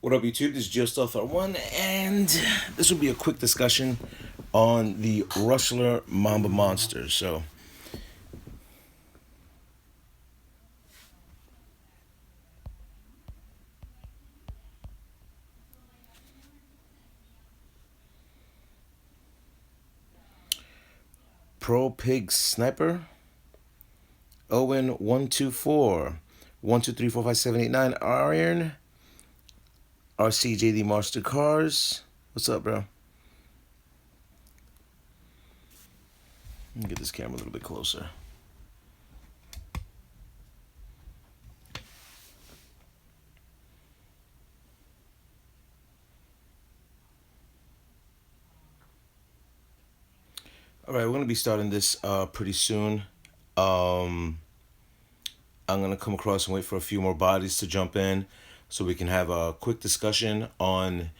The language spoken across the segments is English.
What up, YouTube? This is GIOSTEALTHR1, and this will be a quick discussion on the Rustler Mamba monster. So, Pro Pig Sniper, Owen 124, 1234578 Iron, RCJD Master Cars. What's up, bro? Let me get this camera a little bit closer. All right, we're gonna be starting this pretty soon. I'm gonna come across and wait for a few more bodies to jump in, so we can have a quick discussion on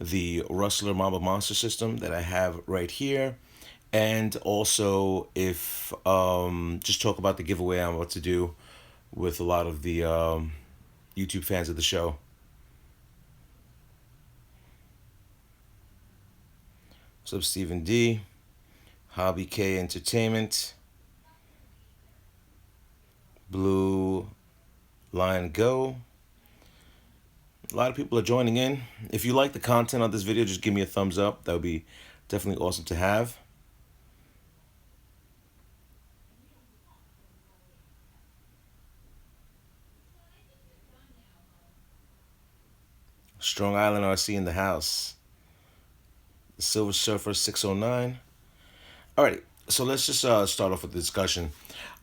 the Rustler Mamba monster system that I have right here, and also if just talk about the giveaway I'm about to do with a lot of the YouTube fans of the show. What's up, Stephen D? Hobby K Entertainment, Blue Line Go. A lot of people are joining in. If you like the content on this video, just give me a thumbs up. That would be definitely awesome to have. Strong Island RC in the house. The Silver Surfer 609. Alrighty, so let's just start off with the discussion.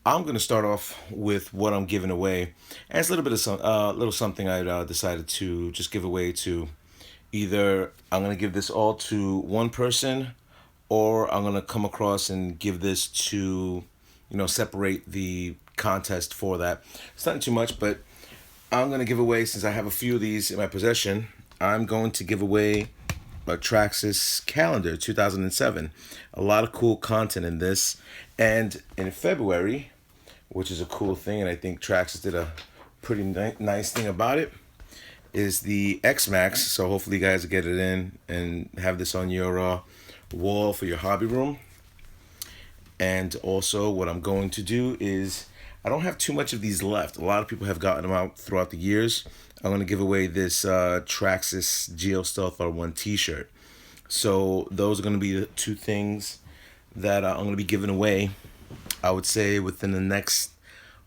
I'm going to start off with what I'm giving away, and it's a little bit of some little something I decided to just give away to either I'm going to give this all to one person, or I'm going to come across and give this to, separate the contest for that. It's not too much, but I'm going to give away, since I have a few of these in my possession, I'm going to give away a Traxxas calendar 2007. A lot of cool content in this. And in February, which is a cool thing, and I think Traxxas did a pretty nice thing about it, is the X-Maxx. So hopefully you guys get it in and have this on your wall for your hobby room. And also what I'm going to do is, I don't have too much of these left. A lot of people have gotten them out throughout the years. I'm going to give away this Traxxas GIOSTEALTHR1 t-shirt. So those are going to be the two things that I'm going to be giving away, I would say, within the next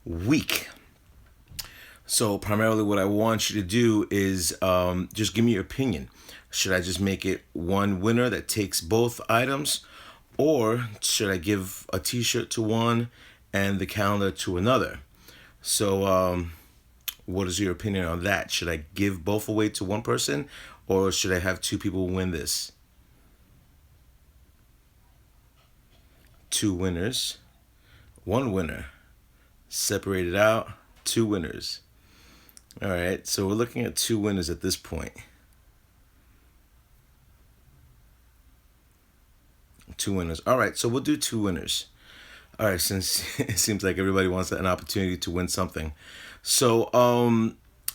week. So primarily what I want you to do is just give me your opinion. Should I just make it one winner that takes both items? Or should I give a t-shirt to one and the calendar to another? So what is your opinion on that? Should I give both away to one person, or should I have two people win this? Two winners, one winner. Separated out, two winners. All right, so we're looking at two winners at this point. Two winners. All right, so we'll do two winners. All right, since it seems like everybody wants an opportunity to win something. So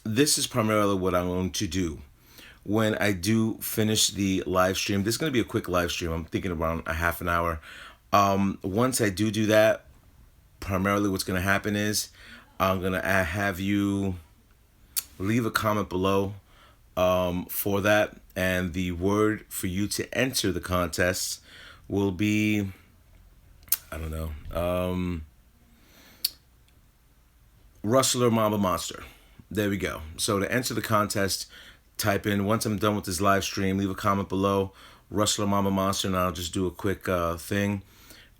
this is primarily what I'm going to do. When I do finish the live stream, this is going to be a quick live stream. I'm thinking around a half an hour. Once I do that, primarily what's going to happen is I'm going to have you leave a comment below for that. And the word for you to enter the contest will be, I don't know, Rustler Mamba Monster. There we go. So to enter the contest, type in, once I'm done with this live stream, leave a comment below, Rustler Mamba Monster, and I'll just do a quick thing.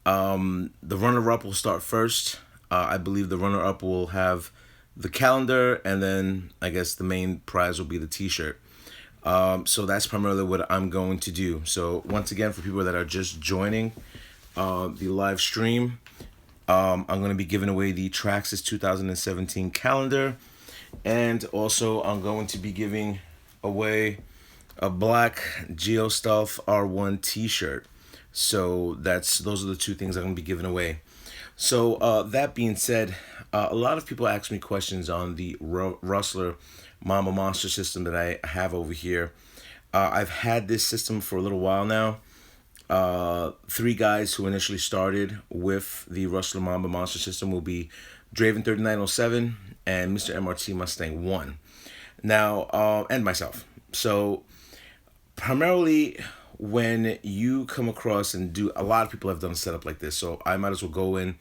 The runner-up will start first. I believe the runner-up will have the calendar, and then I guess the main prize will be the t-shirt. So that's primarily what I'm going to do. So once again, for people that are just joining the live stream, I'm going to be giving away the Traxxas 2017 calendar, and also I'm going to be giving away a black GIOSTEALTHR1 t-shirt. So those are the two things I'm going to be giving away. So that being said, a lot of people ask me questions on the Rustler Mamba Monster system that I have over here. I've had this system for a little while now. Three guys who initially started with the Rustler Mamba Monster system will be Draven 3907 and Mr. MRT Mustang 1. Now, and myself. So primarily when you come across and do, a lot of people have done a setup like this, so I might as well go in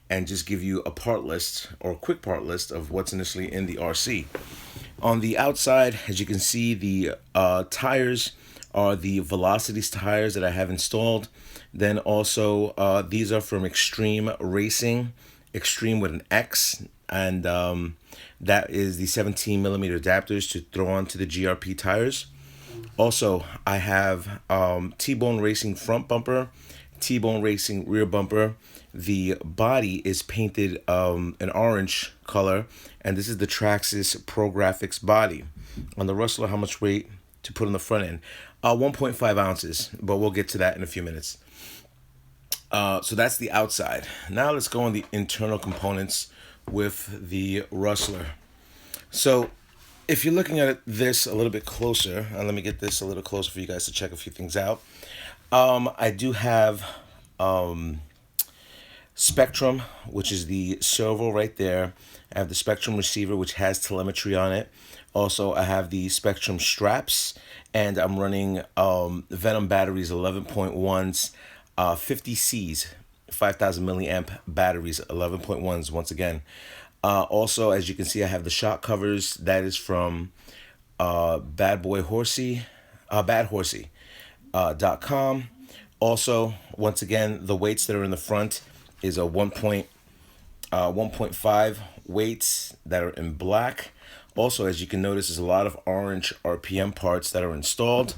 and just give you a part list or a quick part list of what's initially in the RC. On the outside, as you can see, the tires are the Velocities tires that I have installed. Then also these are from Extreme Racing, Extreme with an X, and that is the 17 millimeter adapters to throw onto the GRP tires. Also, I have T-Bone Racing front bumper, T-Bone Racing rear bumper. The body is painted an orange color, and this is the Traxxas Pro Graphics body. On the Rustler, how much weight to put on the front end? 1.5 ounces, but we'll get to that in a few minutes. So that's the outside. Now let's go on the internal components with the Rustler. So if you're looking at this a little bit closer, and let me get this a little closer for you guys to check a few things out. I do have Spectrum, which is the servo right there. I have the Spectrum receiver, which has telemetry on it. Also, I have the Spectrum straps, and I'm running Venom batteries, 11.1s, 50Cs, 5,000 milliamp batteries, 11.1s once again. Also, as you can see, I have the shock covers. That is from badhorsey.com. Also, once again, the weights that are in the front is a 1.5 weights that are in black. Also, as you can notice, there's a lot of orange RPM parts that are installed.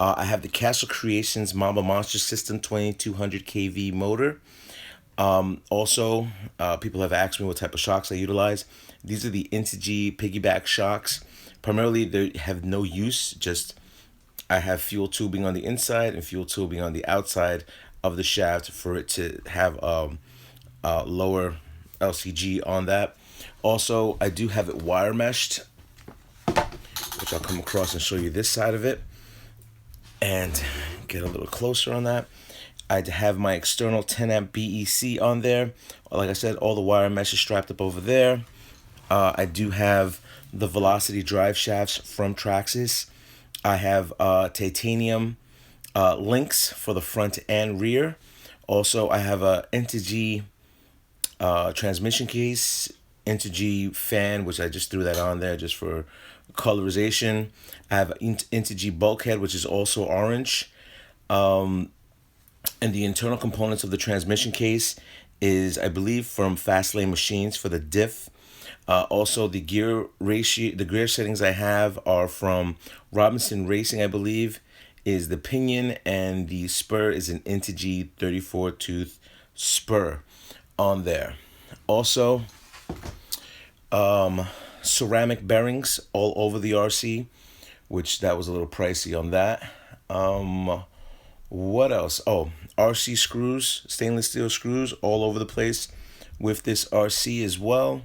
I have the Castle Creations Mamba Monster System 2200 kV motor. Also, people have asked me what type of shocks I utilize. These are the Integy piggyback shocks. Primarily, they have no use, just I have fuel tubing on the inside and fuel tubing on the outside of the shaft for it to have lower LCG on that. Also, I do have it wire meshed, which I'll come across and show you this side of it and get a little closer on that. I have my external 10 amp BEC on there. Like I said, all the wire mesh is strapped up over there. I do have the Velocity drive shafts from Traxxas. I have titanium links for the front and rear. Also, I have a Integy transmission case, Integy fan, which I just threw that on there just for colorization. I have an Integy bulkhead, which is also orange. And the internal components of the transmission case is, I believe, from Fastlane Machines for the diff. Also, the gear settings I have are from Robinson Racing, I believe, is the pinion, and the spur is an Integy 34 tooth spur on there. Also, ceramic bearings all over the RC, which that was a little pricey on that. What else? Oh, RC screws, stainless steel screws all over the place with this RC as well.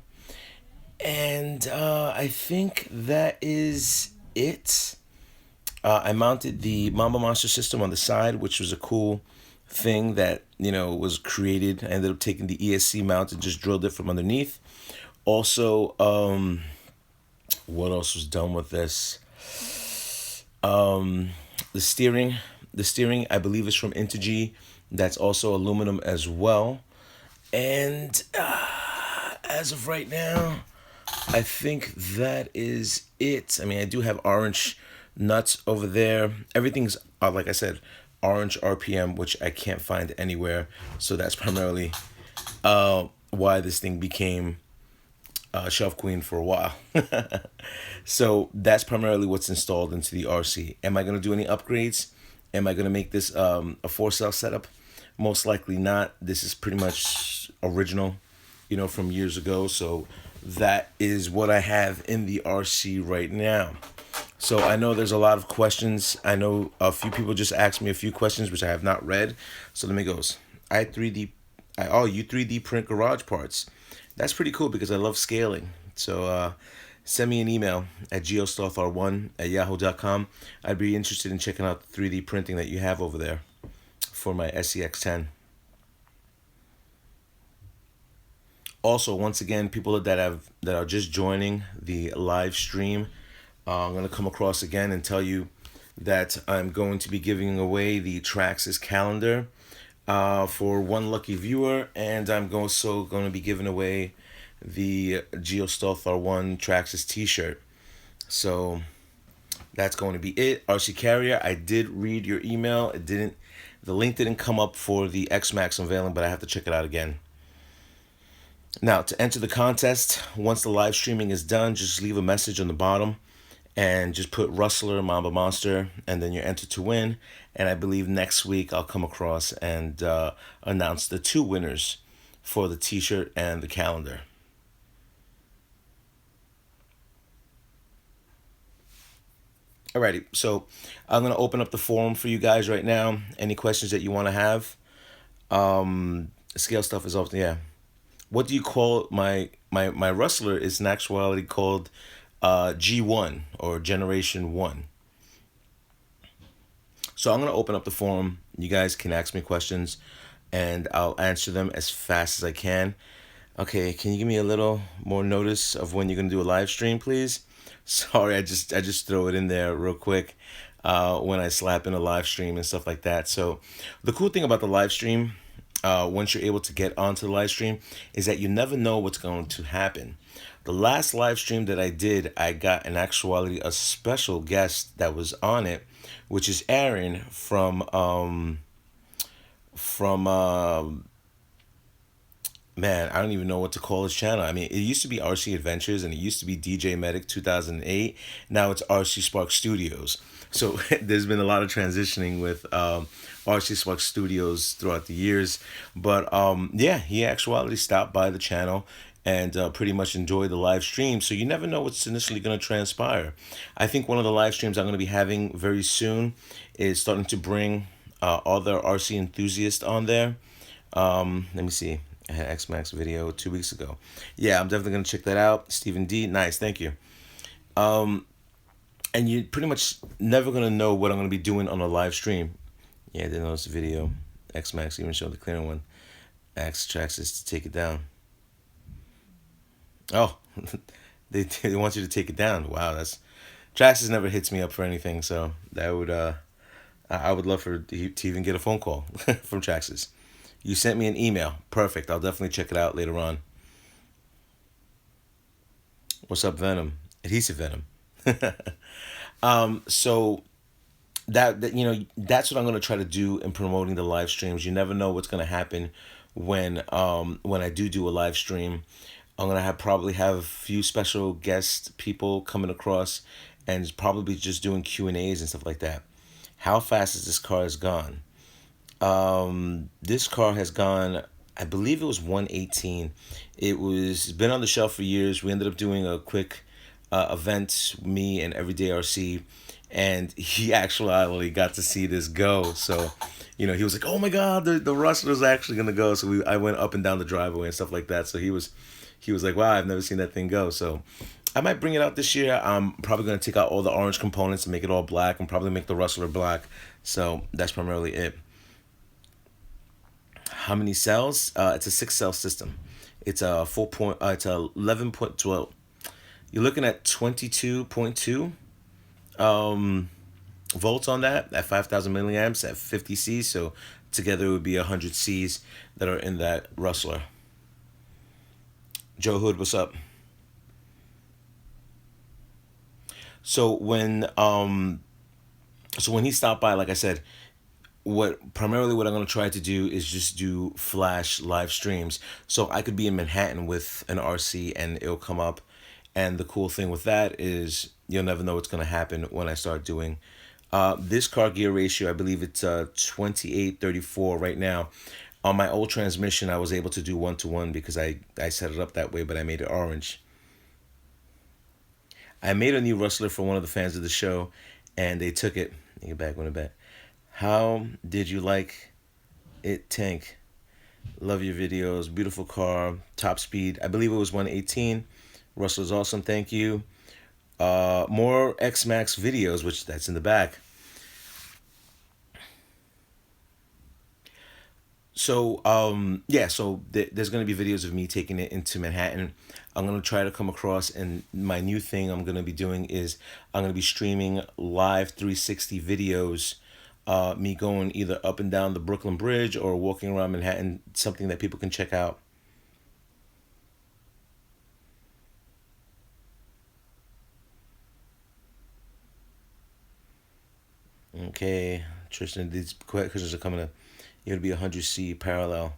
And I think that is it. I mounted the Mamba Monster system on the side, which was a cool thing that, was created. I ended up taking the ESC mount and just drilled it from underneath. Also, what else was done with this? The steering, I believe, is from Integy. That's also aluminum as well. And as of right now, I think that is it. I mean, I do have orange nuts over there. Everything's, like I said, orange RPM, which I can't find anywhere. So that's primarily why this thing became Shelf Queen for a while. So that's primarily what's installed into the RC. Am I going to do any upgrades? Am I going to make this a 4-cell setup? Most likely not. This is pretty much original, from years ago. So that is what I have in the RC right now. So I know there's a lot of questions. I know a few people just asked me a few questions which I have not read. So let me go. I Oh, you 3D print garage parts. That's pretty cool because I love scaling. So send me an email at GIOSTEALTHR1 at yahoo.com. I'd be interested in checking out the 3D printing that you have over there for my SEX10. Also, once again, people that are just joining the live stream, I'm gonna come across again and tell you that I'm going to be giving away the Traxxas calendar for one lucky viewer, and I'm also going to be giving away the GeoStealth R1 Traxxas T-shirt. So that's going to be it. RC Carrier, I did read your email. It didn't. The link didn't come up for the X-Maxx unveiling, but I have to check it out again. Now, to enter the contest, once the live streaming is done, just leave a message on the bottom and just put Rustler Mamba Monster, and then you're entered to win. And I believe next week I'll come across and announce the two winners for the t-shirt and the calendar. Alrighty, so I'm going to open up the forum for you guys right now. Any questions that you want to have? Scale stuff is often, yeah. What do you call my Rustler is in actuality called G1 or Generation 1. So I'm going to open up the forum. You guys can ask me questions and I'll answer them as fast as I can. Okay, can you give me a little more notice of when you're going to do a live stream, please? Sorry, I just throw it in there real quick when I slap in a live stream and stuff like that. So the cool thing about the live stream, once you're able to get onto the live stream, is that you never know what's going to happen. The last live stream that I did, I got in actuality a special guest that was on it, which is Aaron from man, I don't even know what to call his channel. I mean, it used to be RC Adventures and it used to be DJ Medic 2008. Now it's RC Spark Studios. So there's been a lot of transitioning with RC Spark Studios throughout the years. But yeah, he actually stopped by the channel and pretty much enjoyed the live stream. So you never know what's initially going to transpire. I think one of the live streams I'm going to be having very soon is starting to bring other RC enthusiasts on there. Let me see. I had X-Maxx video 2 weeks ago. Yeah, I'm definitely gonna check that out. Stephen D, nice, thank you. And you're pretty much never gonna know what I'm gonna be doing on a live stream. Yeah, I didn't notice the video. X-Maxx even showed the clearer one. Ask Traxxas to take it down. Oh, they want you to take it down. Wow, that's Traxxas never hits me up for anything, so that would I would love to even get a phone call from Traxxas. You sent me an email. Perfect. I'll definitely check it out later on. What's up, Venom? Adhesive Venom. So that that's what I'm gonna try to do in promoting the live streams. You never know what's gonna happen when I do a live stream. I'm gonna probably have a few special guest people coming across, and probably just doing Q&As and stuff like that. How fast is this car has gone? This car has gone, I believe it was 118. It's been on the shelf for years. We ended up doing a quick event, me and Everyday RC, and he actually got to see this go. So, he was like, "Oh my God, the Rustler's actually gonna go." So I went up and down the driveway and stuff like that. So he was like, "Wow, I've never seen that thing go." So I might bring it out this year. I'm probably gonna take out all the orange components and make it all black, and probably make the Rustler black. So that's primarily it. How many cells? It's a 6 cell system. It's a 4 point. It's a 11.12. You're looking at 22.2 volts on that at 5,000 milliamps at 50 C's. So together it would be 100 C's that are in that Rustler. Joe Hood, what's up? So when he stopped by, like I said, what I'm gonna try to do is just do flash live streams. So I could be in Manhattan with an RC and it'll come up. And the cool thing with that is you'll never know what's gonna happen when I start doing. This car gear ratio, I believe it's 28:34 right now. On my old transmission, I was able to do 1-to-1 because I set it up that way, but I made it orange. I made a new Rustler for one of the fans of the show, and they took it. Get back, went it back. How did you like it, Tank? Love your videos. Beautiful car. Top speed. I believe it was 118. Rustler's awesome. Thank you. More X-Maxx videos, which that's in the back. So yeah, so there's gonna be videos of me taking it into Manhattan. I'm gonna try to come across, and my new thing I'm gonna be doing is I'm gonna be streaming live 360 videos, me going either up and down the Brooklyn Bridge or walking around Manhattan, something that people can check out. Okay, Tristan, these questions are coming up. It'll be 100C parallel.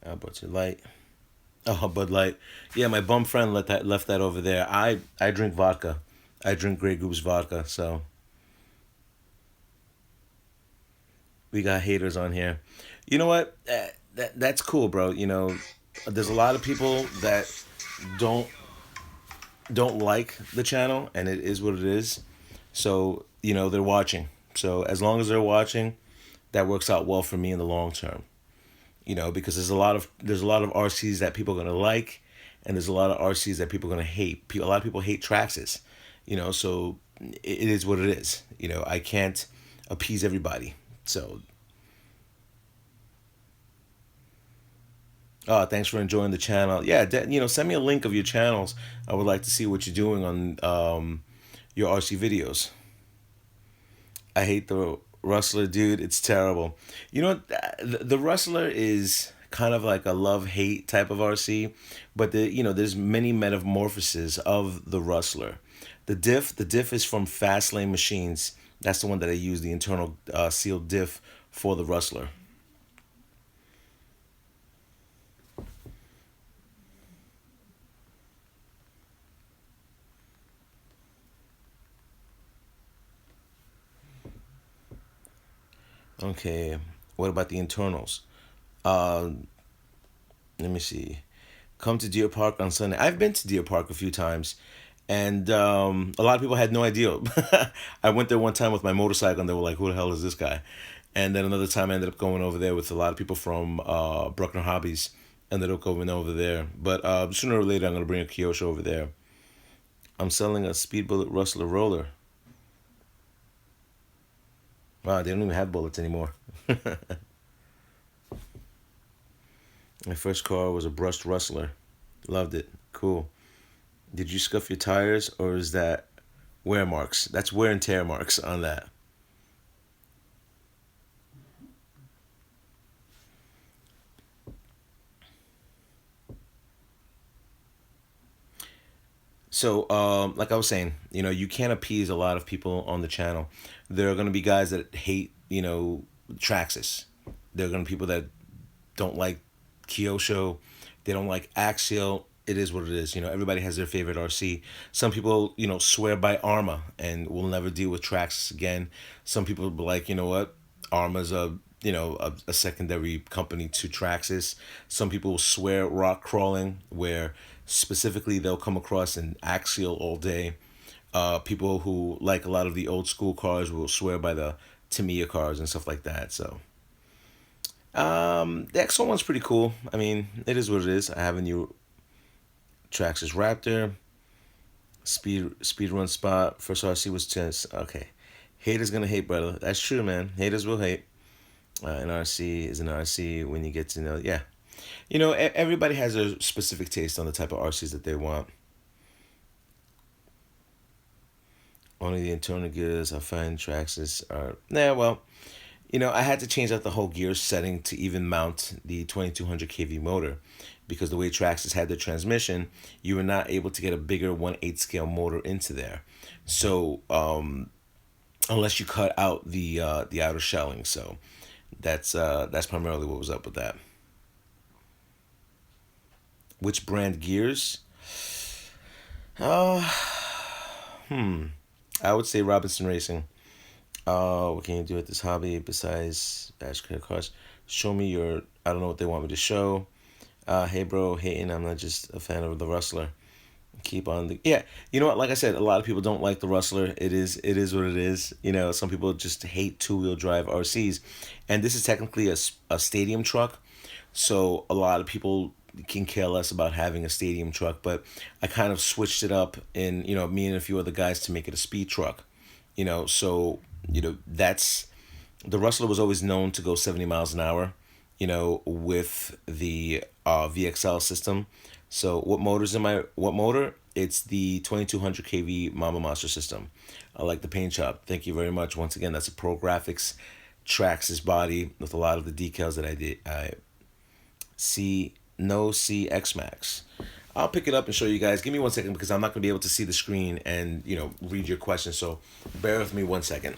But your light. Oh, Bud Light. Yeah, my bum friend left that over there. I drink vodka. I drink Grey Goose vodka. So we got haters on here. You know what? That's cool, bro. You know, there's a lot of people that don't don't like the channel, and it is what it is. So you know they're watching. So as long as they're watching, that works out well for me in the long term. You know, because there's a lot of RCs that people are gonna like, and there's a lot of RCs that people are gonna hate. A lot of people hate Traxxas. You know, so it is what it is. You know, I can't appease everybody. So, thanks for enjoying the channel. Yeah, you know, send me a link of your channels. I would like to see what you're doing on your RC videos. I hate the Rustler, dude. It's terrible. You know, the Rustler is kind of like a love hate type of RC, but there's many metamorphoses of the Rustler. The diff is from Fast Lane Machines. That's the one that I use, the internal sealed diff for the Rustler. Okay, what about the internals? Uh, Let me see. Come to Deer Park on Sunday. I've been to Deer Park a few times, and a lot of people had no idea. I went there one time with my motorcycle, and they were like, "Who the hell is this guy?" And then another time, I ended up going over there with a lot of people from Bruckner Hobbies. Ended up going over there, but sooner or later, I'm gonna bring a Kyosho over there. I'm selling a Speed Bullet Rustler roller. Wow, they don't even have bullets anymore. My first car was a brushed Rustler. Loved it. Cool. Did you scuff your tires, or is that wear marks? That's wear and tear marks on that. So, like I was saying, you know, you can't appease a lot of people on the channel. There are going to be guys that hate, Traxxas. There are going to be people that don't like Kyosho. They don't like Axial. It is what it is. You know, everybody has their favorite RC. Some people, swear by Arma and will never deal with Traxxas again. Some people will be like, you know what, Arma's a secondary company to Traxxas. Some people will swear rock crawling, where specifically they'll come across an Axial all day. People who like a lot of the old school cars will swear by the Tamiya cars and stuff like that. So the XO one's pretty cool. I mean, it is what it is. I have a new Traxxas Raptor. Speed run spot. First RC was tense. Okay. Haters gonna hate, brother. That's true, man. Haters will hate. An RC is an RC when you get to know. Yeah. Everybody has a specific taste on the type of RCs that they want. Only the internal gears I find Traxxas are. Nah, well, I had to change out the whole gear setting to even mount the 2200 kV motor, because the way Traxxas had their transmission, you were not able to get a bigger 1/8 scale motor into there. So, unless you cut out the outer shelling, so that's primarily what was up with that. Which brand gears? Uh, I would say Robinson Racing. What can you do with this hobby besides bash credit cars? Show me your. I don't know what they want me to show. Hey bro, hating. I'm not just a fan of the Rustler. Keep on the yeah. You know what? Like I said, a lot of people don't like the Rustler. It is what it is. You know, some people just hate two-wheel drive RCs, and this is technically a stadium truck. So a lot of people can care less about having a stadium truck, but I kind of switched it up in, me and a few other guys to make it a speed truck. So that's the Rustler was always known to go 70 miles an hour, with the VXL system. So what motor? It's the 2200 kV Mamba Monster system. I like the paint job. Thank you very much. Once again, that's a Pro Graphics Traxxas body with a lot of the decals that I did. I see X-Maxx. I'll pick it up and show you guys. Give me 1 second because I'm not going to be able to see the screen and, read your questions. So bear with me 1 second.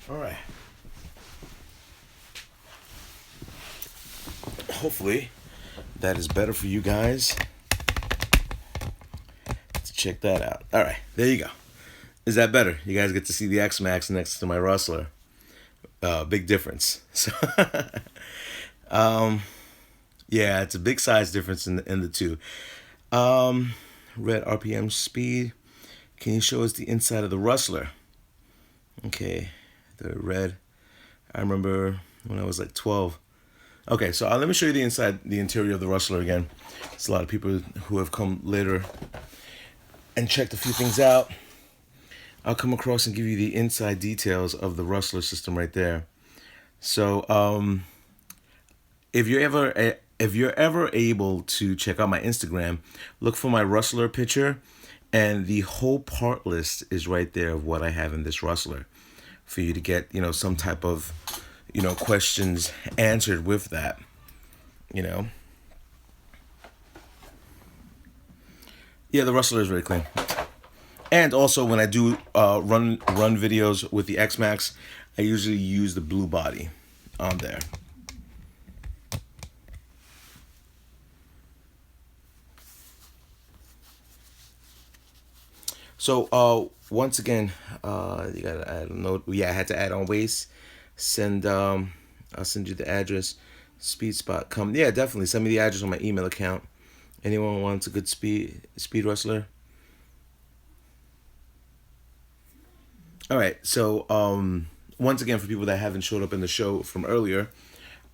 All right. Hopefully that is better for you guys to check that out. All right, there you go. Is that better? You guys get to see the X-Maxx next to my Rustler. Big difference. So, yeah, it's a big size difference in the two. Red RPM speed. Can you show us the inside of the Rustler? Okay, the red. I remember when I was like 12. Okay, so let me show you the interior of the Rustler again. There's a lot of people who have come later and checked a few things out. I'll come across and give you the inside details of the Rustler system right there. So, if you're ever able to check out my Instagram, look for my Rustler picture, and the whole part list is right there of what I have in this Rustler, for you to get some type of questions answered with that. Yeah, the Rustler is very clean. And also, when I do run videos with the X-Maxx, I usually use the blue body on there. So once again, you gotta add a note. Yeah, I had to add on waste. I'll send you the address. Speed spot. Come. Yeah, definitely send me the address on my email account. Anyone wants a good speed Rustler? All right. So once again, for people that haven't showed up in the show from earlier,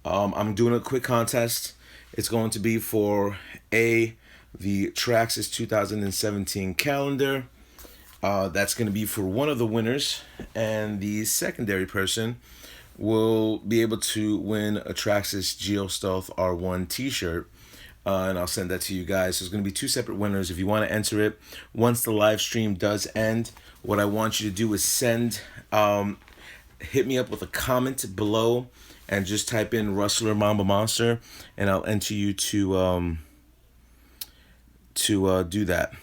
I'm doing a quick contest. It's going to be for the Traxxas 2017 calendar. That's going to be for one of the winners, and the secondary person will be able to win a Traxxas GIOSTEALTHR1 t-shirt, and I'll send that to you guys. So there's going to be two separate winners. If you want to enter it, once the live stream does end, what I want you to do is hit me up with a comment below, and just type in Rustler Mamba Monster, and I'll enter you to do that.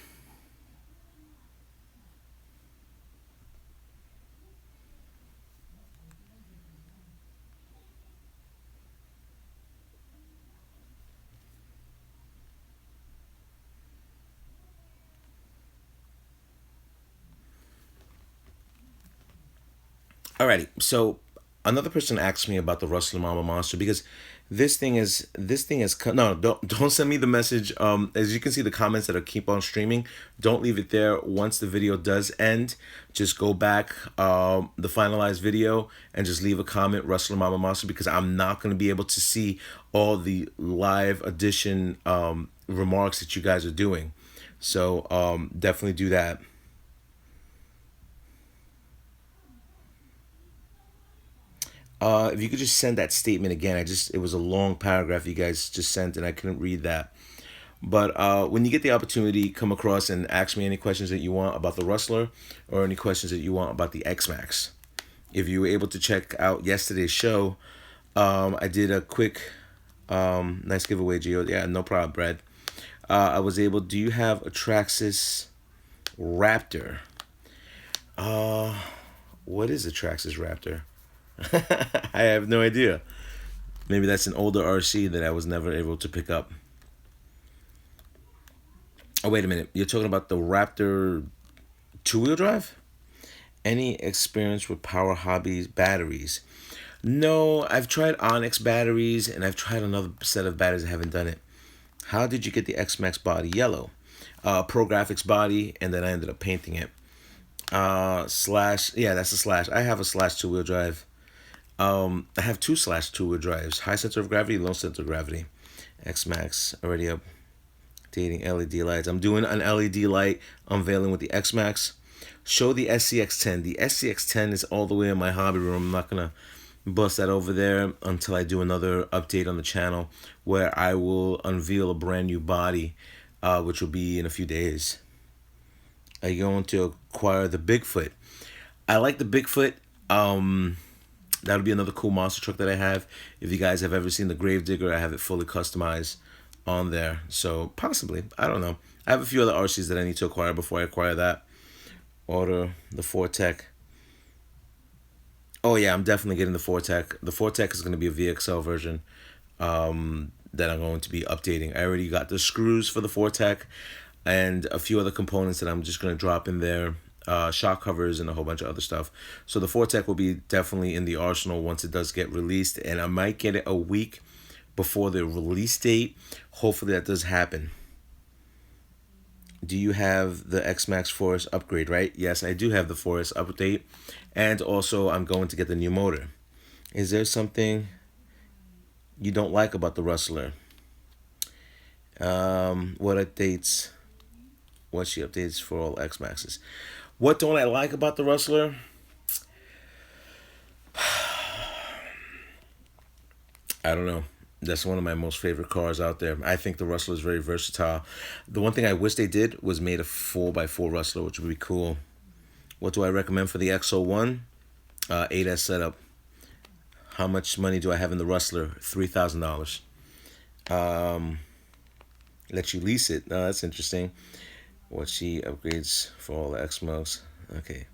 Alrighty, so another person asked me about the Rustler Mamba Monster, because no, don't send me the message. As you can see, the comments that are keep on streaming, don't leave it there. Once the video does end, just go back the finalized video and just leave a comment, Rustler Mamba Monster, because I'm not going to be able to see all the live edition remarks that you guys are doing. So definitely do that. If you could just send that statement again. It was a long paragraph you guys just sent, and I couldn't read that. But when you get the opportunity, come across and ask me any questions that you want about the Rustler, or any questions that you want about the X-Maxx. If you were able to check out yesterday's show, I did a quick, nice giveaway, Gio. Yeah, no problem, Brad. I was able. Do you have a Traxxas Raptor? Uh, what is a Traxxas Raptor? I have no idea. Maybe that's an older RC that I was never able to pick up. Oh, wait a minute. You're talking about the Raptor two-wheel drive? Any experience with Power Hobbies batteries? No, I've tried Onyx batteries and I've tried another set of batteries. I haven't done it. How did you get the X-Maxx body yellow? Pro Graphics body, and then I ended up painting it. Slash, yeah, that's a Slash. I have a Slash two-wheel drive. I have two Slash two-wheel drives. High center of gravity, low center of gravity. X-Maxx already updating LED lights. I'm doing an LED light unveiling with the X-Maxx. Show the SCX10. The SCX10 is all the way in my hobby room. I'm not gonna bust that over there until I do another update on the channel where I will unveil a brand new body, which will be in a few days. Are you going to acquire the Bigfoot? I like the Bigfoot. That'll be another cool monster truck that I have. If you guys have ever seen the Gravedigger, I have it fully customized on there. So possibly, I don't know. I have a few other RCs that I need to acquire before I acquire that. Order the Fortec. Oh yeah, I'm definitely getting the Fortec. The Fortec is going to be a VXL version that I'm going to be updating. I already got the screws for the Fortec and a few other components that I'm just going to drop in there. Shock covers and a whole bunch of other stuff. So the Fortec will be definitely in the arsenal once it does get released, and I might get it a week before the release date. Hopefully that does happen. Do you have the X-Maxx Forest upgrade, right? Yes, I do have the Forest update. And also, I'm going to get the new motor. Is there something you don't like about the Rustler? What updates? What she updates for all X-Maxes? What don't I like about the Rustler? I don't know. That's one of my most favorite cars out there. I think the Rustler is very versatile. The one thing I wish they did was made a 4x4 Rustler, which would be cool. What do I recommend for the XO1? 8S setup. How much money do I have in the Rustler? $3,000. Let you lease it. Oh, that's interesting. What she upgrades for all the X-Maxx. Okay.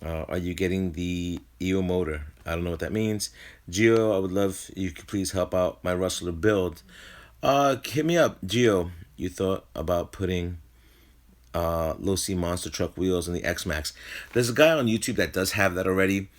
Are you getting the EO motor? I don't know what that means. Gio, I would love you could please help out my Rustler build. Hit me up, Gio. You thought about putting low C monster truck wheels on the X-Maxx. There's a guy on YouTube that does have that already.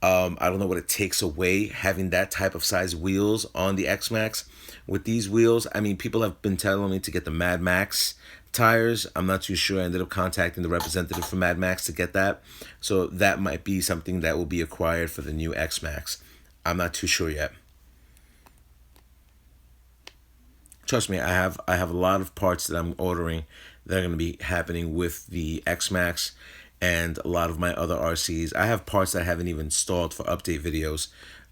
I don't know what it takes away having that type of size wheels on the X-Maxx. With these wheels, I mean, people have been telling me to get the Mad Max tires. I'm not too sure. I ended up contacting the representative from Mad Max to get that. So that might be something that will be acquired for the new X-Maxx. I'm not too sure yet. Trust me, I have a lot of parts that I'm ordering that are going to be happening with the X-Maxx and a lot of my other RCs. I have parts that I haven't even installed for update videos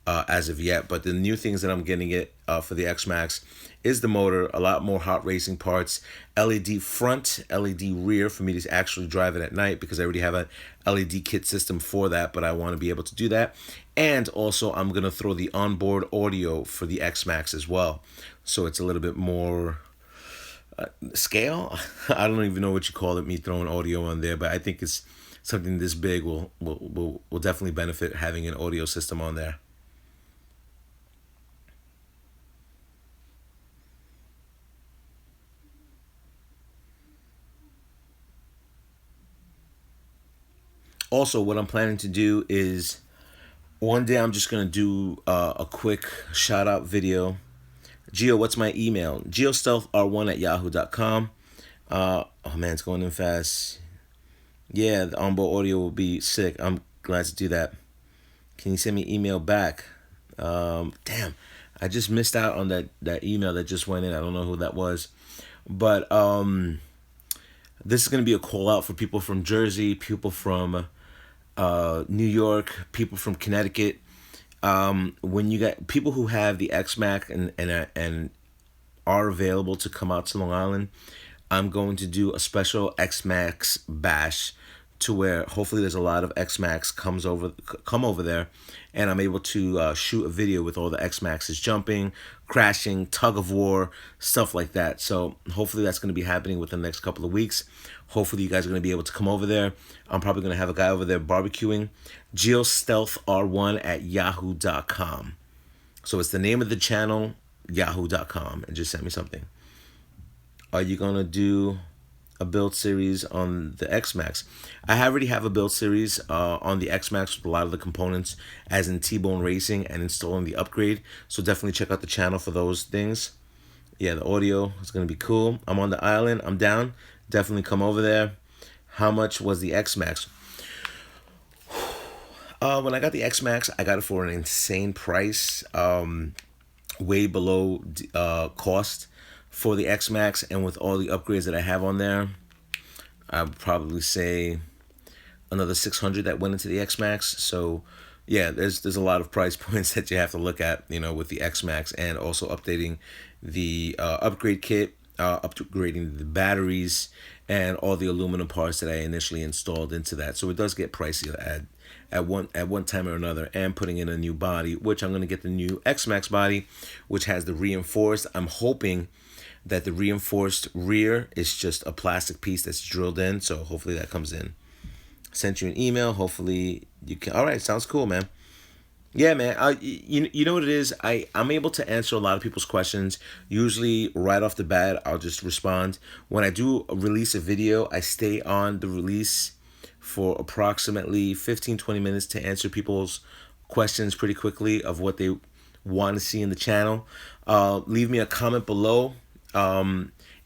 as of yet, but the new things that I'm getting it for the X-Maxx is the motor, a lot more hot racing parts, LED front, LED rear for me to actually drive it at night because I already have a LED kit system for that, but I want to be able to do that. And also I'm going to throw the onboard audio for the X-Maxx as well. So it's a little bit more scale. I don't even know what you call it, me throwing audio on there, but I think it's something this big will definitely benefit having an audio system on there. Also, what I'm planning to do is one day I'm just going to do a quick shout out video. Gio, what's my email? GIOSTEALTHR1 at yahoo.com. Oh man, it's going in fast. Yeah, the onboard audio will be sick. I'm glad to do that. Can you send me email back? Damn, I just missed out on that email that just went in. I don't know who that was. But this is going to be a call out for people from Jersey, people from New York, people from Connecticut. When you get people who have the X-Maxx and are available to come out to Long Island, I'm going to do a special X-Maxx bash to where hopefully there's a lot of X-Maxx come over there, and I'm able to shoot a video with all the X-Maxes jumping, crashing, tug of war, stuff like that. So hopefully that's going to be happening within the next couple of weeks. Hopefully you guys are going to be able to come over there. I'm probably going to have a guy over there barbecuing. GIOSTEALTHR1 at yahoo.com. So it's the name of the channel, yahoo.com, and just send me something. Are you going to do a build series on the X-Maxx? I already have a build series on the X-Maxx with a lot of the components, as in T-Bone Racing and installing the upgrade. So definitely check out the channel for those things. Yeah, the audio is going to be cool. I'm on the island. I'm down. Definitely come over there. How much was the X-Maxx? When I got the X-Maxx, I got it for an insane price. Way below cost for the X-Maxx, and with all the upgrades that I have on there, I would probably say another 600 that went into the X-Maxx. So yeah, there's a lot of price points that you have to look at, with the X-Maxx, and also updating the upgrade kit, upgrading the batteries, and all the aluminum parts that I initially installed into that. So it does get pricey at one time or another, and putting in a new body, which I'm going to get the new X-Maxx body, which has the reinforced. I'm hoping that the reinforced rear is just a plastic piece that's drilled in, so hopefully that comes in. Sent you an email. Hopefully you can. All right, sounds cool, man. Yeah, man. You know what it is? I'm able to answer a lot of people's questions. Usually right off the bat, I'll just respond. When I do release a video, I stay on the release for approximately 15-20 minutes to answer people's questions pretty quickly of what they want to see in the channel. Leave me a comment below.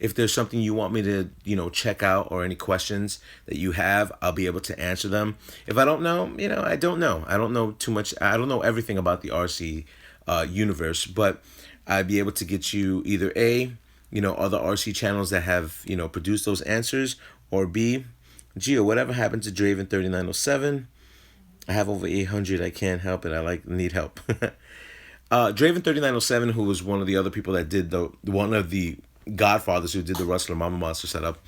If there's something you want me to, check out, or any questions that you have, I'll be able to answer them. If I don't know, I don't know. I don't know too much. I don't know everything about the RC universe, but I'd be able to get you either A, other RC channels that have, produced those answers, or B, Gio, whatever happened to Draven3907? I have over 800. I can't help it. Need help. Draven3907, who was one of the other people that did one of the godfathers who did the Rustler Mamba monster setup,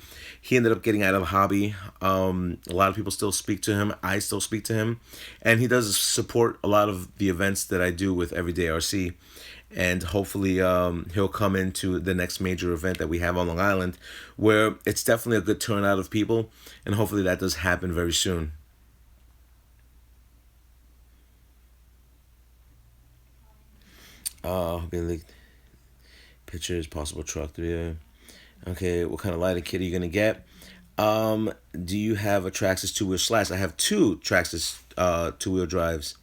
he ended up getting out of the hobby. A lot of people still speak to him. I still speak to him, and he does support a lot of the events that I do with Everyday RC. And hopefully he'll come into the next major event that we have on Long Island, where it's definitely a good turnout of people, and hopefully that does happen very soon. Leaked pictures, possible truck video. Okay, what kind of lighting kit are you gonna get? Do you have a Traxxas 2-wheel slash? I have two Traxxas 2-wheel drives.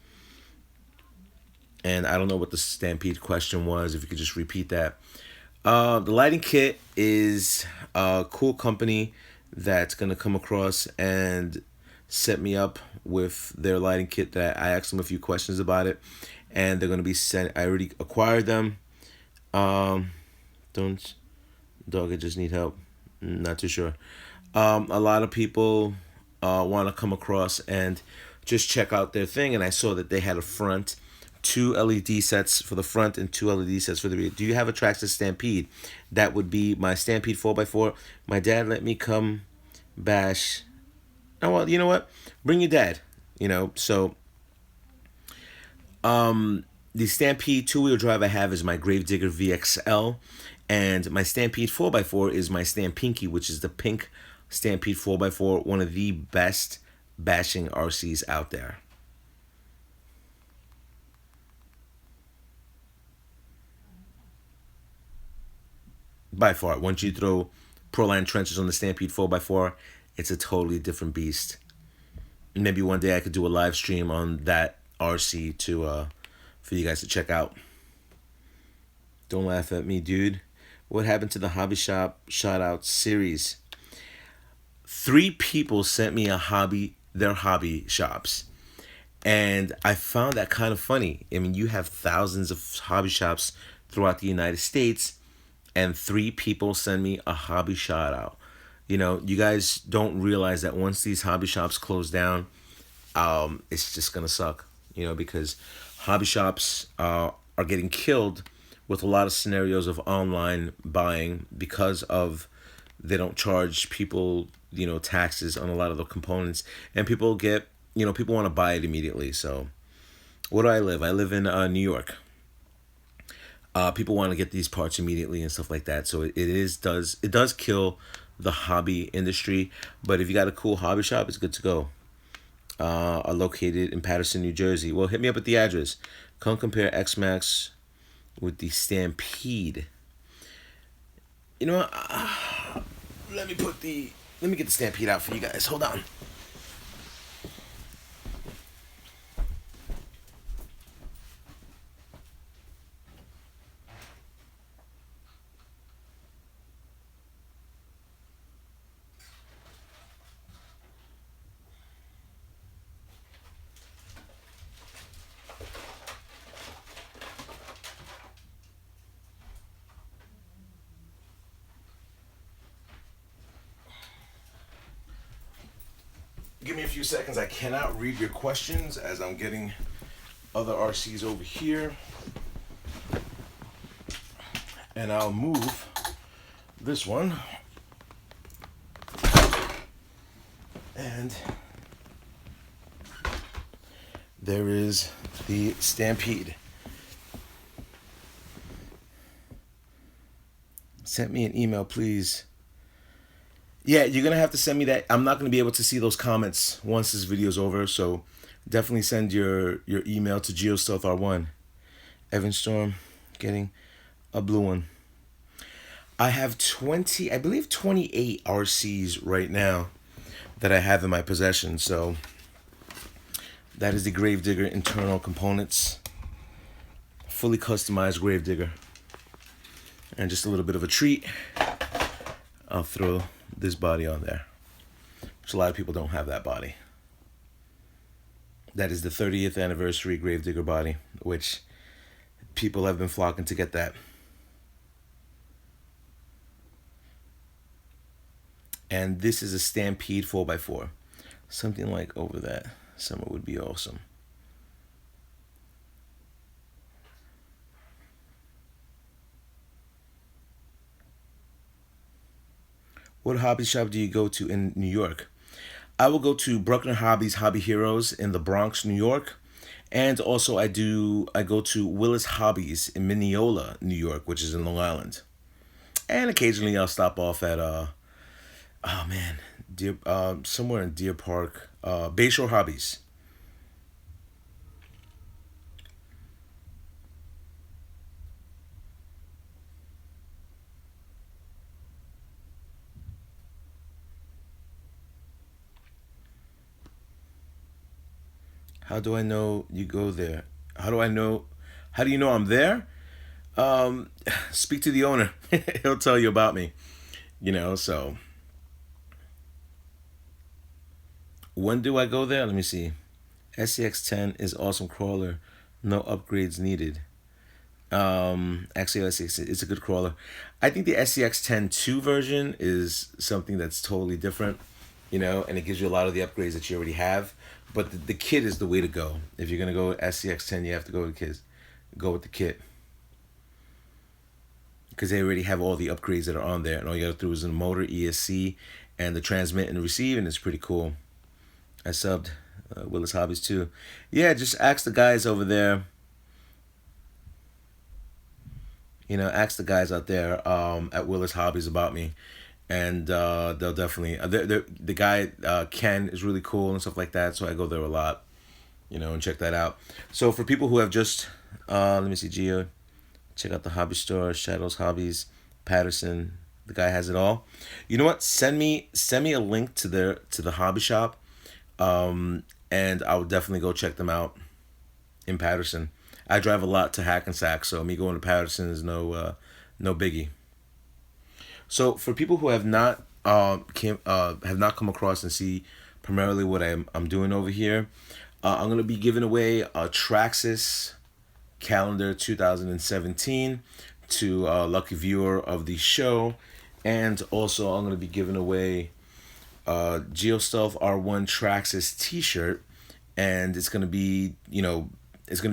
And I don't know what the Stampede question was. If you could just repeat that. The lighting kit is a cool company that's gonna come across and set me up with their lighting kit. That I asked them a few questions about it, and they're gonna be sent. I already acquired them. Don't, dog, I just need help. Not too sure. A lot of people want to come across and just check out their thing, and I saw that they had a front, 2 LED sets for the front and 2 LED sets for the rear. Do you have a Traxxas Stampede? That would be my Stampede 4x4. My dad let me come bash. Oh, well, you know what? Bring your dad. So the Stampede 2-wheel drive I have is my Gravedigger VXL, and my Stampede 4x4 is my Stampinky, which is the pink Stampede 4x4, one of the best bashing RCs out there. By far. Once you throw Proline trenches on the Stampede 4x4, it's a totally different beast. Maybe one day I could do a live stream on that RC for you guys to check out. Don't laugh at me, dude. What happened to the Hobby Shop shout-out series? 3 people sent me their hobby shops. And I found that kind of funny. I mean, you have thousands of hobby shops throughout the United States, and 3 people send me a hobby shout out. You guys don't realize that once these hobby shops close down, it's just gonna suck. Because hobby shops are getting killed with a lot of scenarios of online buying, because of they don't charge people taxes on a lot of the components, and people people want to buy it immediately. So where do I live? I live in New York. People want to get these parts immediately and stuff like that. So it does kill the hobby industry. But if you got a cool hobby shop, it's good to go. Are located in Paterson, New Jersey. Well, hit me up at the address. Come compare X-Maxx with the Stampede. You know what? Let me get the Stampede out for you guys. Hold on. Give me a few seconds. I cannot read your questions as I'm getting other RCs over here. And I'll move this one. And there is the Stampede. Send me an email, please. Yeah, you're going to have to send me that. I'm not going to be able to see those comments once this video's over, so definitely send your email to GIOSTEALTHR1. Evan Storm, getting a blue one. I have 28 RCs right now that I have in my possession, so that is the Gravedigger internal components. Fully customized Gravedigger. And just a little bit of a treat, I'll throw this body on there, which a lot of people don't have that body. That is the 30th anniversary Gravedigger body, which people have been flocking to get that. And this is a Stampede 4x4. Something like over that summer would be awesome. What hobby shop do you go to in New York? I will go to Bruckner Hobbies, Hobby Heroes in the Bronx, New York. And also I go to Willis Hobbies in Mineola, New York, which is in Long Island. And occasionally I'll stop off at somewhere in Deer Park, Bayshore Hobbies. How do I know you go there? How do you know I'm there? Speak to the owner. He'll tell you about me. So when do I go there? Let me see. SCX10 is awesome crawler. No upgrades needed. Actually, it's a good crawler. I think the SCX10 2 version is something that's totally different, and it gives you a lot of the upgrades that you already have. But the kit is the way to go. If you're gonna go with SCX10, you have to go with the kit, because they already have all the upgrades that are on there, and all you gotta do is the motor, ESC, and the transmit and receive, and it's pretty cool. I subbed Willis Hobbies too. Yeah, just ask the guys over there. Ask the guys out there at Willis Hobbies about me, and they'll definitely. The guy Ken is really cool and stuff like that, so I go there a lot, and check that out. So for people who have just, let me see, Geo, check out the hobby store, Shadows Hobbies, Patterson. The guy has it all. You know what? Send me a link to the hobby shop, and I will definitely go check them out in Patterson. I drive a lot to Hackensack, so me going to Patterson is no biggie. So for people who have not come across and see primarily what I'm doing over here, I'm gonna be giving away a Traxxas calendar 2017 to a lucky viewer of the show, and also I'm gonna be giving away GIOSTEALTHR1 Traxxas t-shirt, and it's gonna be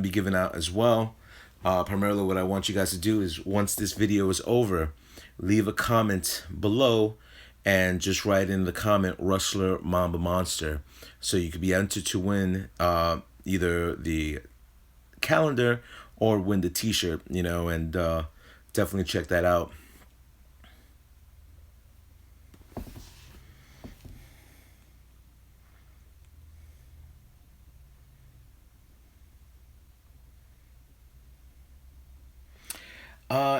given out as well. Primarily what I want you guys to do is, once this video is over, leave a comment below and just write in the comment Rustler Mamba Monster. So you could be entered to win either the calendar or win the t-shirt, and definitely check that out.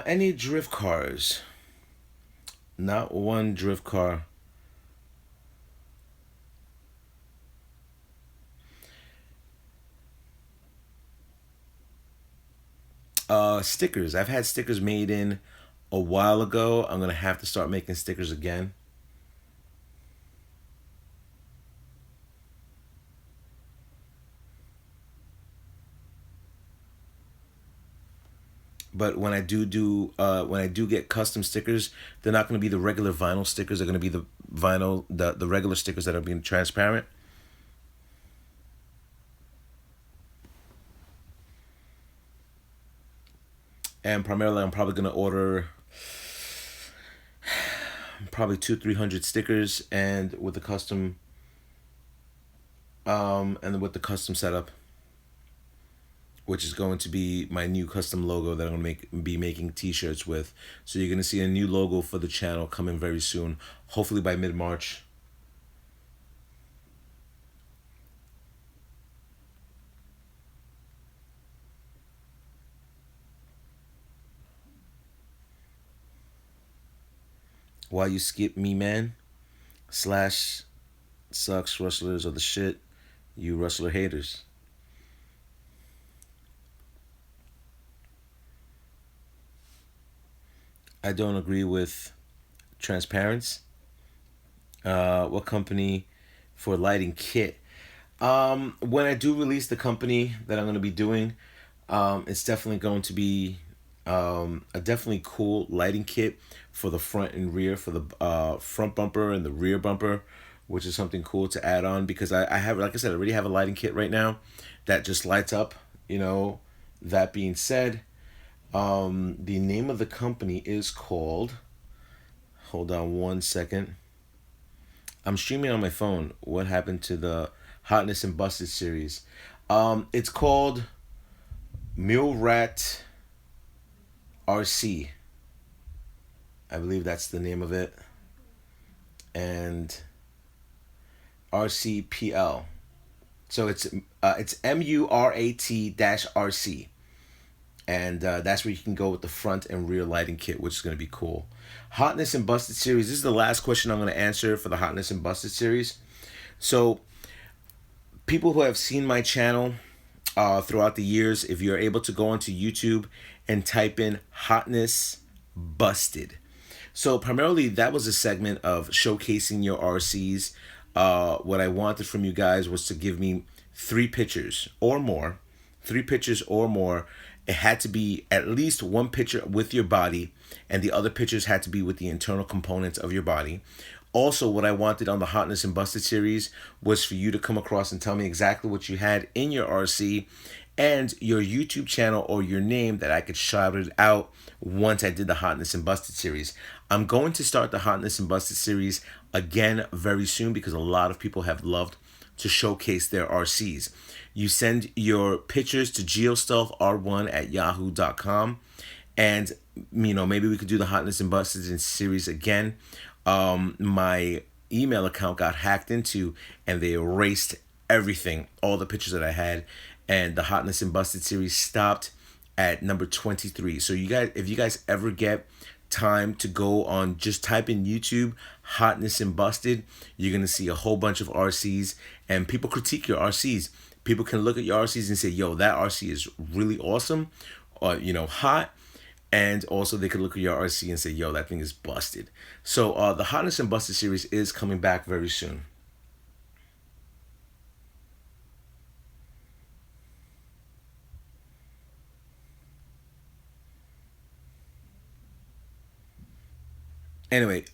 Any drift cars? Not one drift car. Stickers. I've had stickers made in a while ago. I'm gonna have to start making stickers again. But when I do get custom stickers, they're not gonna be the regular vinyl stickers. They're gonna be the regular stickers that are being transparent. And primarily, I'm probably gonna order probably 200-300 stickers, and with the custom setup, which is going to be my new custom logo that I'm gonna be making T-shirts with. So you're gonna see a new logo for the channel coming very soon, hopefully by mid-March. Why you skip me, man? Slash sucks. Rustlers are the shit. You Rustler haters. I don't agree with transparency. What company for lighting kit? When I do release the company that I'm going to be doing, it's definitely going to be a definitely cool lighting kit for the front and rear, for the front bumper and the rear bumper, which is something cool to add on because I have, like I said, I already have a lighting kit right now that just lights up. That being said, the name of the company is called. Hold on one second. I'm streaming on my phone. What happened to the Hotness and Busted series? It's called Mule Rat RC. I believe that's the name of it. And RCPL. So it's MURAT-RC. And that's where you can go with the front and rear lighting kit, which is going to be cool. Hotness and Busted series. This is the last question I'm going to answer for the Hotness and Busted series. So, people who have seen my channel throughout the years, if you're able to go onto YouTube and type in Hotness Busted. So, primarily, that was a segment of showcasing your RCs. What I wanted from you guys was to give me 3 pictures or more. 3 pictures or more. It had to be at least one picture with your body, and the other pictures had to be with the internal components of your body. Also, what I wanted on the Hotness and Busted series was for you to come across and tell me exactly what you had in your RC and your YouTube channel or your name that I could shout it out once I did the Hotness and Busted series. I'm going to start the Hotness and Busted series again very soon because a lot of people have loved to showcase their RCs. You send your pictures to GIOSTEALTHR1 at yahoo.com, and maybe we could do the Hotness and Busted in series again. My email account got hacked into, and they erased everything, all the pictures that I had, and the Hotness and Busted series stopped at number 23. So you guys, if you guys ever get time to go on, just type in YouTube Hotness and Busted, you're gonna see a whole bunch of RCs, and people critique your RCs. People can look at your RCs and say, yo, that RC is really awesome, or hot. And also they could look at your RC and say, yo, that thing is busted. So the Hotness and Busted series is coming back very soon. Anyway,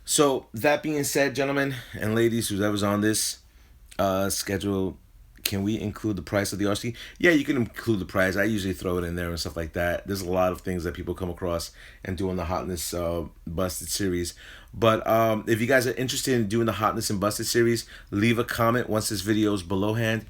so that being said, gentlemen and ladies, whoever's on this schedule, Can we include the price of the RC? Yeah, you can include the price. I usually throw it in there and stuff like that. There's a lot of things that people come across and do on the Hotness Busted series. But if you guys are interested in doing the Hotness and Busted series, leave a comment once this video is belowhand.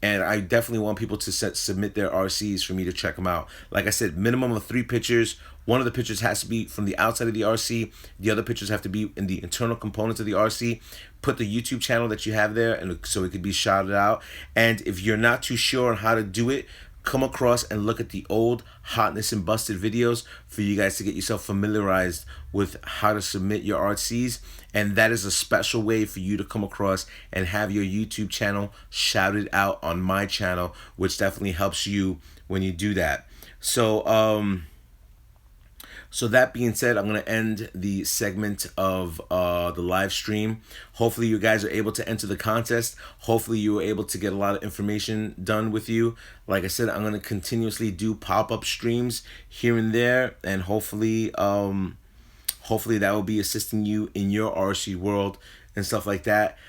And I definitely want people to submit their RCs for me to check them out. Like I said, minimum of 3 pictures. One of the pictures has to be from the outside of the RC. The other pictures have to be in the internal components of the RC. Put the YouTube channel that you have there, and so it could be shouted out. And if you're not too sure on how to do it, come across and look at the old Hotness and Busted videos for you guys to get yourself familiarized with how to submit your RCs. And that is a special way for you to come across and have your YouTube channel shouted out on my channel, which definitely helps you when you do that. So that being said, I'm going to end the segment of the live stream. Hopefully you guys are able to enter the contest. Hopefully you were able to get a lot of information done with you. Like I said, I'm going to continuously do pop-up streams here and there, and hopefully that will be assisting you in your RC world and stuff like that.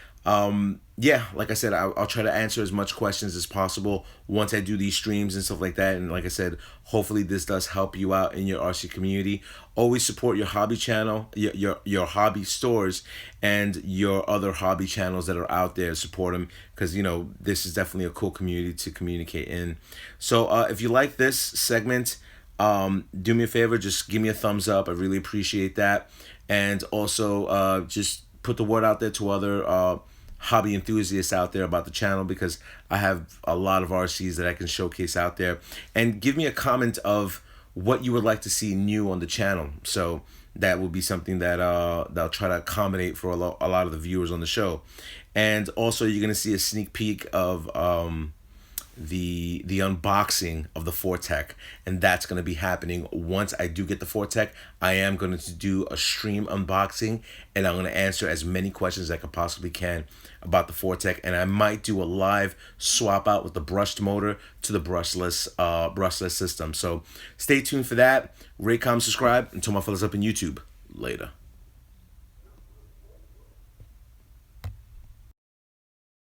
Yeah, like I said, I'll try to answer as much questions as possible once I do these streams and stuff like that. And like I said, hopefully this does help you out in your RC community. Always support your hobby channel, your hobby stores, and your other hobby channels that are out there. Support them, because, you know, this is definitely a cool community to communicate in. So if you like this segment, do me a favor, just give me a thumbs up. I really appreciate that. And also just put the word out there to other hobby enthusiasts out there about the channel, because I have a lot of RCs that I can showcase out there. And give me a comment of what you would like to see new on the channel. So that will be something that I'll try to accommodate for a lot of the viewers on the show. And also, you're gonna see a sneak peek of the unboxing of the Fortec, and that's going to be happening once I do get the Fortec. I am going to do a stream unboxing, and I'm going to answer as many questions as I possibly can about the Fortec, and I might do a live swap out with the brushed motor to the brushless system. So stay tuned for that. Rate, comment, subscribe. Until my fellas up in YouTube. Later.